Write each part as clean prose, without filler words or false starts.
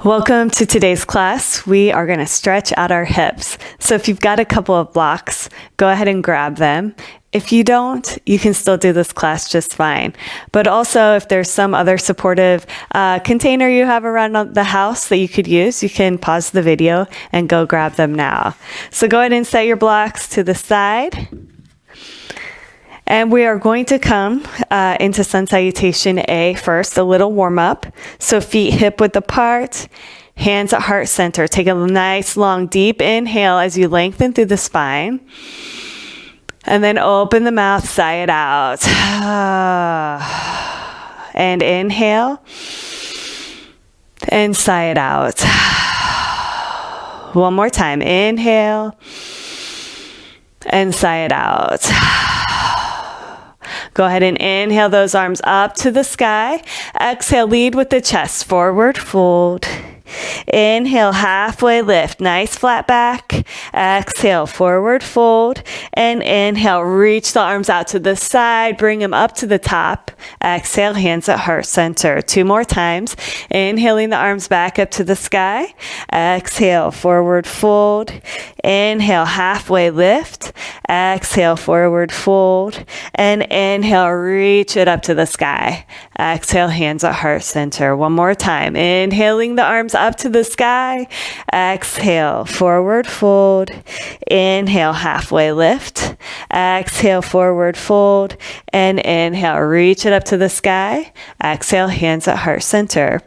Welcome to today's class. We are going to stretch out our hips. So if you've got a couple of blocks, go ahead and grab them. If you don't, you can still do this class just fine. But also, if there's some other supportive container you have around the house that you could use, you can pause the video and go grab them now. So go ahead and set your blocks to the side. And we are going to come into Sun Salutation A first, a little warm up. So feet hip width apart, hands at heart center. Take a nice, long, deep inhale as you lengthen through the spine. And then open the mouth, sigh it out. And inhale. And sigh it out. One more time. Inhale. And sigh it out. Go ahead and inhale those arms up to the sky. Exhale, lead with the chest, forward fold. Inhale, halfway lift, nice flat back. Exhale, forward fold. And inhale, reach the arms out to the side, bring them up to the top. Exhale, hands at heart center. Two more times. Inhaling the arms back up to the sky. Exhale, forward fold. Inhale, halfway lift. Exhale, forward fold. And inhale, reach it up to the sky. Exhale, hands at heart center. One more time. Inhaling the arms up to the sky. Exhale, forward fold. Inhale, halfway lift. Exhale, forward fold. And inhale, reach it up to the sky. Exhale, hands at heart center.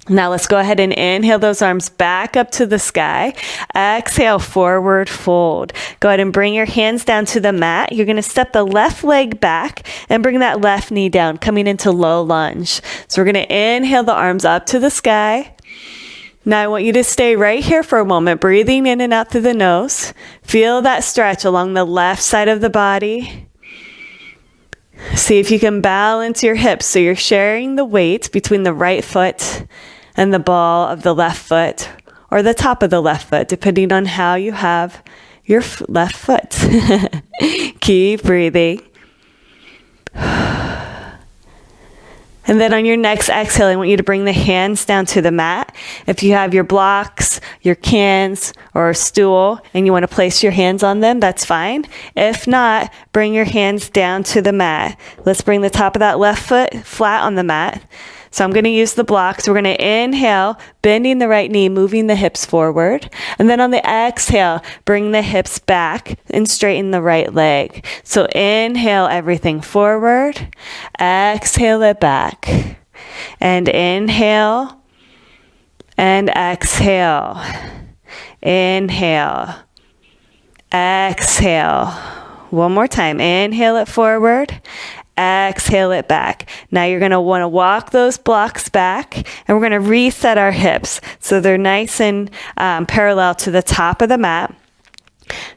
Now let's go ahead and inhale those arms back up to the sky. Exhale, forward fold. Go ahead and bring your hands down to the mat. You're going to step the left leg back and bring that left knee down, coming into low lunge. So we're going to inhale the arms up to the sky. Now I want you to stay right here for a moment, breathing in and out through the nose. Feel that stretch along the left side of the body. See if you can balance your hips so you're sharing the weight between the right foot and the ball of the left foot, or the top of the left foot, depending on how you have your left foot. Keep breathing. And then on your next exhale, I want you to bring the hands down to the mat. If you have your blocks, your cans, or a stool, and you want to place your hands on them, that's fine. If not, bring your hands down to the mat. Let's bring the top of that left foot flat on the mat. So I'm going to use the blocks. We're going to inhale, bending the right knee, moving the hips forward. And then on the exhale, bring the hips back and straighten the right leg. So inhale everything forward. Exhale it back. And inhale. And exhale. Inhale. Exhale. One more time. Inhale it forward. Exhale it back. Now you're going to want to walk those blocks back, and we're going to reset our hips so they're nice and parallel to the top of the mat.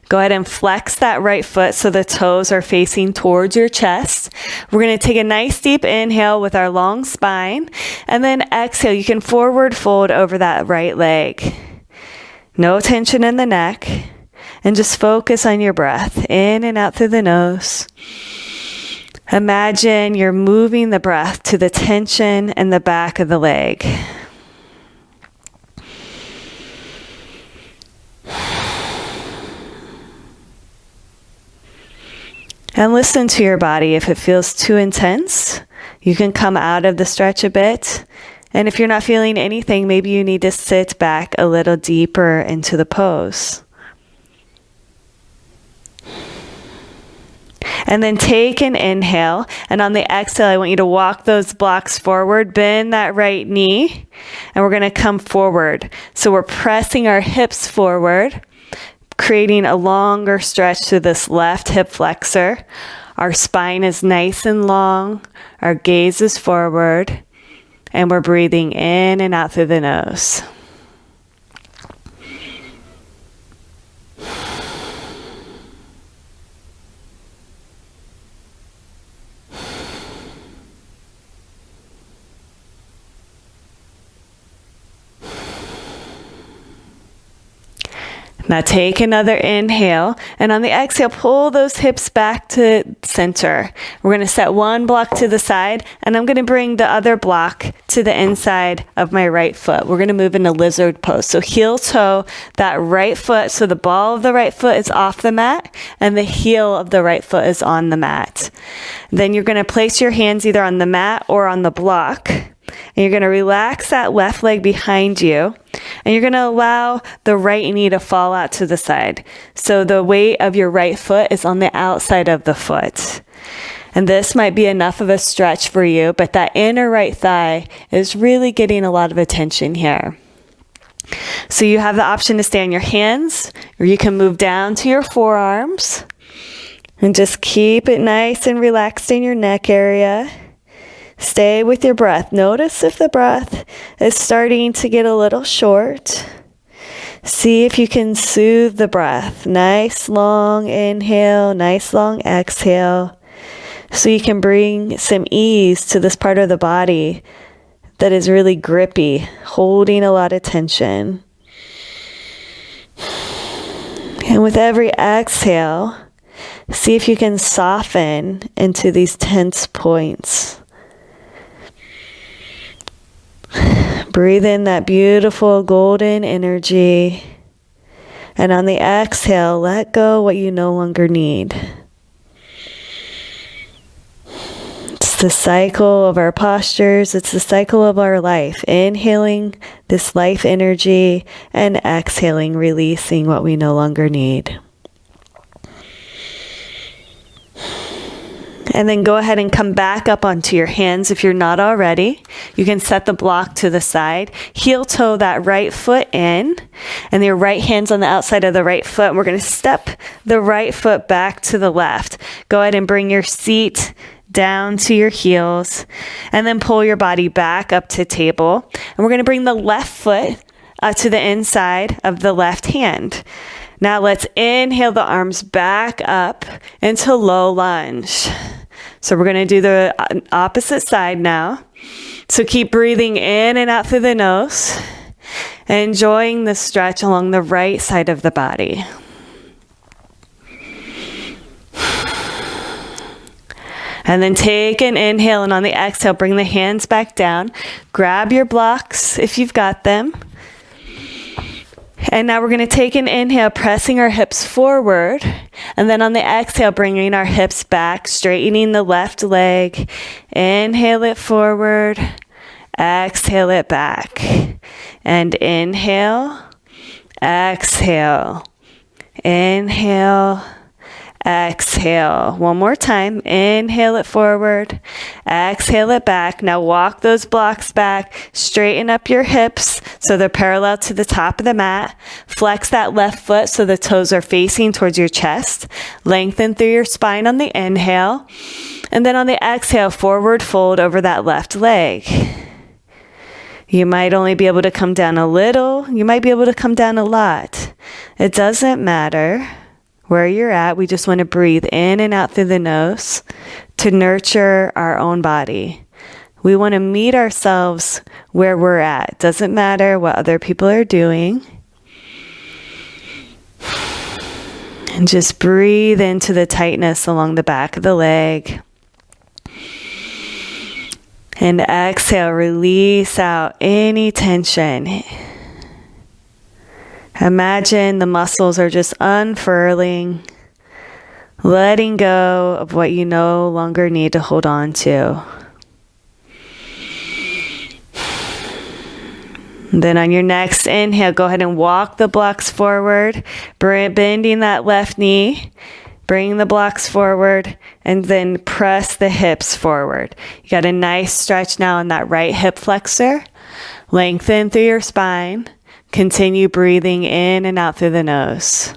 Go ahead and flex that right foot so the toes are facing towards your chest. We're going to take a nice deep inhale with our long spine, and then exhale. You can forward fold over that right leg. No tension in the neck, and just focus on your breath in and out through the nose. Imagine you're moving the breath to the tension in the back of the leg. And listen to your body. If it feels too intense, you can come out of the stretch a bit. And if you're not feeling anything, maybe you need to sit back a little deeper into the pose. And then take an inhale, and on the exhale, I want you to walk those blocks forward, bend that right knee, and we're going to come forward. So we're pressing our hips forward, creating a longer stretch to this left hip flexor. Our spine is nice and long, our gaze is forward, and we're breathing in and out through the nose. Now take another inhale, and on the exhale, pull those hips back to center. We're going to set one block to the side, and I'm going to bring the other block to to the inside of my right foot. We're going to move into lizard pose. So heel toe that right foot. So the ball of the right foot is off the mat and the heel of the right foot is on the mat. Then you're going to place your hands either on the mat or on the block. And you're going to relax that left leg behind you. And you're going to allow the right knee to fall out to the side. So the weight of your right foot is on the outside of the foot. And this might be enough of a stretch for you, but that inner right thigh is really getting a lot of attention here. So you have the option to stay on your hands, or you can move down to your forearms. And just keep it nice and relaxed in your neck area. Stay with your breath. Notice if the breath is starting to get a little short. See if you can soothe the breath. Nice long inhale, nice long exhale. So you can bring some ease to this part of the body that is really grippy, holding a lot of tension. And with every exhale, see if you can soften into these tense points. Breathe in that beautiful golden energy. And on the exhale, let go what you no longer need. It's the cycle of our postures. It's the cycle of our life. Inhaling this life energy and exhaling, releasing what we no longer need. And then go ahead and come back up onto your hands if you're not already. You can set the block to the side. Heel toe that right foot in. And your right hand's on the outside of the right foot. And we're going to step the right foot back to the left. Go ahead and bring your seat down to your heels. And then pull your body back up to table. And we're going to bring the left foot to the inside of the left hand. Now let's inhale the arms back up into low lunge. So we're going to do the opposite side now. So keep breathing in and out through the nose, enjoying the stretch along the right side of the body. And then take an inhale, and on the exhale, bring the hands back down. Grab your blocks if you've got them. And now we're going to take an inhale, pressing our hips forward. And then on the exhale, bringing our hips back, straightening the left leg. Inhale it forward. Exhale it back. And inhale. Exhale. Inhale. Exhale. One more time. Inhale it forward. Exhale it back. Now walk those blocks back. Straighten up your hips so they're parallel to the top of the mat. Flex that left foot so the toes are facing towards your chest. Lengthen through your spine on the inhale. And then on the exhale, forward fold over that left leg. You might only be able to come down a little. You might be able to come down a lot. It doesn't matter where you're at. We just want to breathe in and out through the nose to nurture our own body. We want to meet ourselves where we're at. Doesn't matter what other people are doing. And just breathe into the tightness along the back of the leg. And exhale, release out any tension. Imagine the muscles are just unfurling, letting go of what you no longer need to hold on to. And then on your next inhale, go ahead and walk the blocks forward, bending that left knee. Bring the blocks forward and then press the hips forward. You got a nice stretch now in that right hip flexor. Lengthen through your spine. Continue breathing in and out through the nose.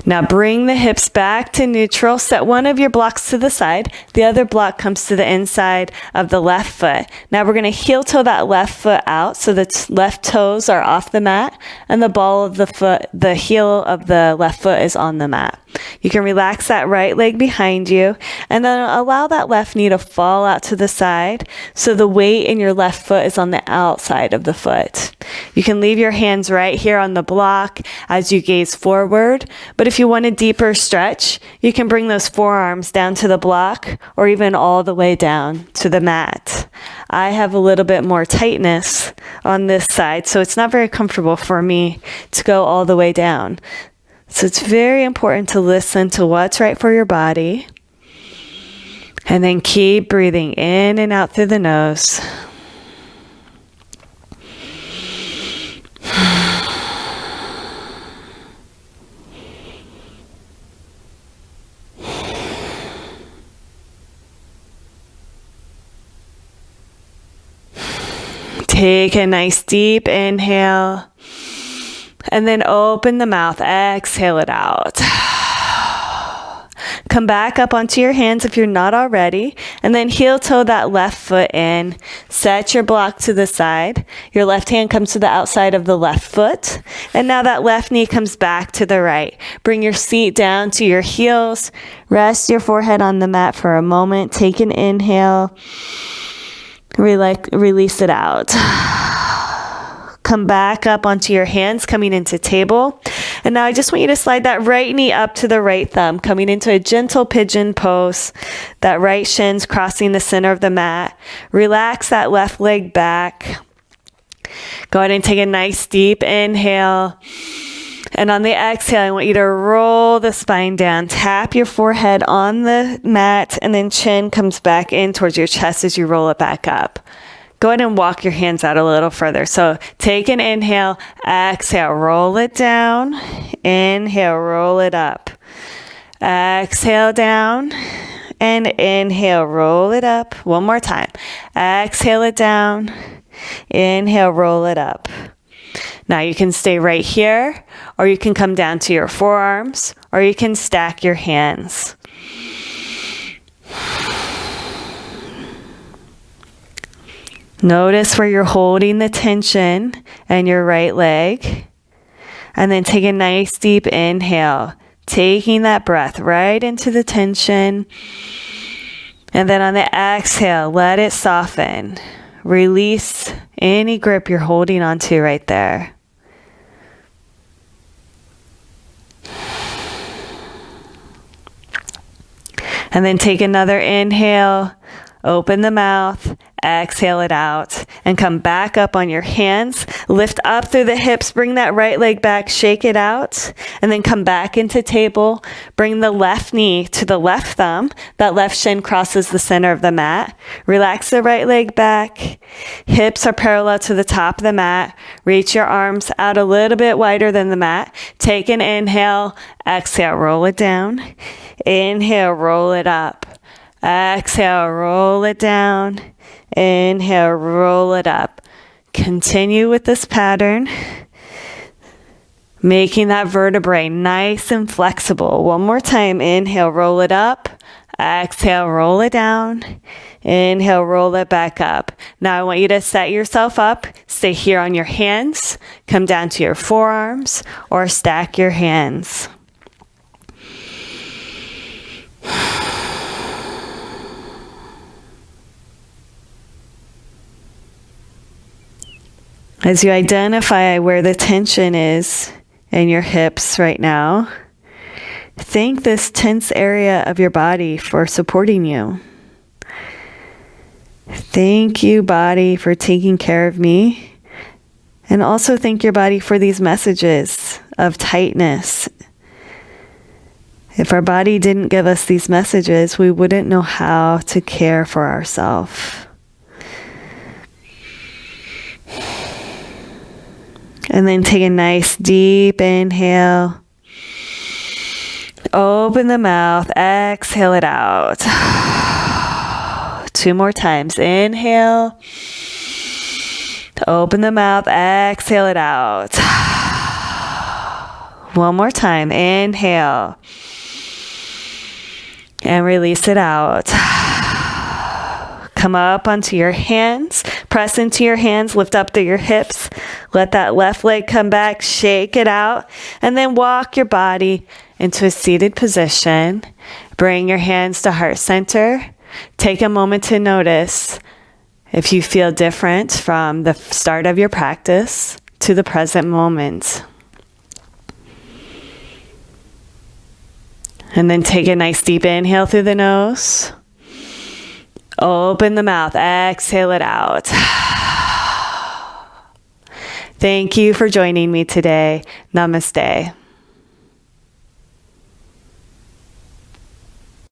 Now bring the hips back to neutral. Set one of your blocks to the side. The other block comes to the inside of the left foot. Now we're going to heel toe that left foot out so the left toes are off the mat and the ball of the foot, the heel of the left foot is on the mat. You can relax that right leg behind you and then allow that left knee to fall out to the side so the weight in your left foot is on the outside of the foot. You can leave your hands right here on the block as you gaze forward, but if you want a deeper stretch, you can bring those forearms down to the block or even all the way down to the mat. I have a little bit more tightness on this side, so it's not very comfortable for me to go all the way down. So it's very important to listen to what's right for your body. And then keep breathing in and out through the nose. Take a nice deep inhale. And then open the mouth, exhale it out. Come back up onto your hands if you're not already, and then heel toe that left foot in. Set your block to the side. Your left hand comes to the outside of the left foot, and now that left knee comes back to the right. Bring your seat down to your heels. Rest your forehead on the mat for a moment. Take an inhale. Release it out. Come back up onto your hands, coming into table. And now I just want you to slide that right knee up to the right thumb, coming into a gentle pigeon pose. That right shin's crossing the center of the mat. Relax that left leg back. Go ahead and take a nice deep inhale. And on the exhale, I want you to roll the spine down. Tap your forehead on the mat, and then chin comes back in towards your chest as you roll it back up. Go ahead and walk your hands out a little further. So take an inhale, exhale, roll it down. Inhale, roll it up. Exhale down and inhale, roll it up. One more time. Exhale it down. Inhale, roll it up. Now you can stay right here, or you can come down to your forearms, or you can stack your hands. Notice where you're holding the tension in your right leg. And then take a nice deep inhale, taking that breath right into the tension. And then on the exhale, let it soften. Release any grip you're holding onto right there. And then take another inhale, open the mouth, exhale it out, and come back up on your hands. Lift up through the hips, bring that right leg back, shake it out, and then come back into table. Bring the left knee to the left thumb. That left shin crosses the center of the mat. Relax the right leg back. Hips are parallel to the top of the mat. Reach your arms out a little bit wider than the mat. Take an inhale, exhale, roll it down. Inhale, roll it up. Exhale, roll it down. Inhale, roll it up. Continue with this pattern, making that vertebrae nice and flexible. One more time. Inhale, roll it up. Exhale, roll it down. Inhale, roll it back up. Now I want you to set yourself up. Stay here on your hands. Come down to your forearms or stack your hands. As you identify where the tension is in your hips right now, thank this tense area of your body for supporting you. Thank you, body, for taking care of me. And also thank your body for these messages of tightness. If our body didn't give us these messages, we wouldn't know how to care for ourselves. And then take a nice deep inhale. Open the mouth. Exhale it out. 2 more times. Inhale. Open the mouth. Exhale it out. One more time. Inhale. And release it out. Come up onto your hands. Press into your hands. Lift up through your hips. Let that left leg come back. Shake it out. And then walk your body into a seated position. Bring your hands to heart center. Take a moment to notice if you feel different from the start of your practice to the present moment. And then take a nice deep inhale through the nose. Open the mouth. Exhale it out. Thank you for joining me today. Namaste.